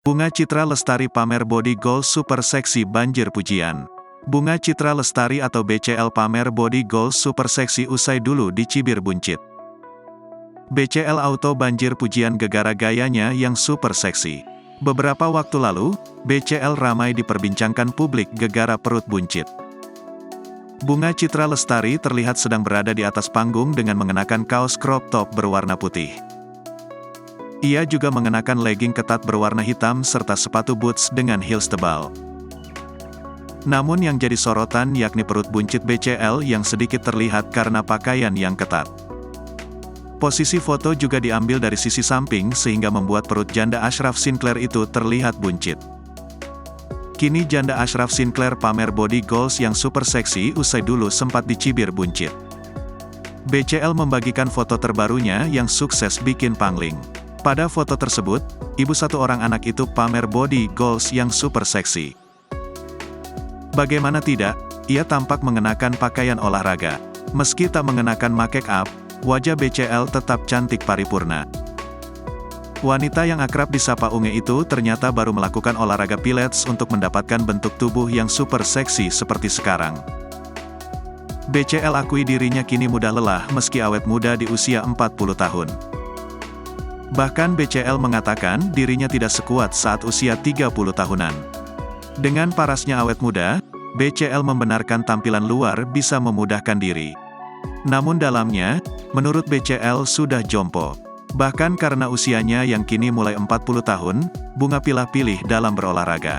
Bunga Citra Lestari pamer body goals super seksi banjir pujian. Bunga Citra Lestari atau BCL pamer body goals super seksi usai dulu dicibir buncit. BCL Auto banjir pujian gegara gayanya yang super seksi. Beberapa waktu lalu, BCL ramai diperbincangkan publik gegara perut buncit. Bunga Citra Lestari terlihat sedang berada di atas panggung dengan mengenakan kaos crop top berwarna putih. Ia juga mengenakan legging ketat berwarna hitam serta sepatu boots dengan heels tebal. Namun yang jadi sorotan yakni perut buncit BCL yang sedikit terlihat karena pakaian yang ketat. Posisi foto juga diambil dari sisi samping sehingga membuat perut janda Ashraf Sinclair itu terlihat buncit. Kini janda Ashraf Sinclair pamer body goals yang super seksi usai dulu sempat dicibir buncit. BCL membagikan foto terbarunya yang sukses bikin pangling. Pada foto tersebut, ibu satu orang anak itu pamer body goals yang super seksi. Bagaimana tidak, ia tampak mengenakan pakaian olahraga. Meski tak mengenakan make up, wajah BCL tetap cantik paripurna. Wanita yang akrab disapa Unge itu ternyata baru melakukan olahraga pilates untuk mendapatkan bentuk tubuh yang super seksi seperti sekarang. BCL akui dirinya kini mudah lelah meski awet muda di usia 40 tahun. Bahkan BCL mengatakan dirinya tidak sekuat saat usia 30 tahunan. Dengan parasnya awet muda, BCL membenarkan tampilan luar bisa memudahkan diri. Namun dalamnya, menurut BCL sudah jompo. Bahkan karena usianya yang kini mulai 40 tahun, Bunga pilih-pilih dalam berolahraga.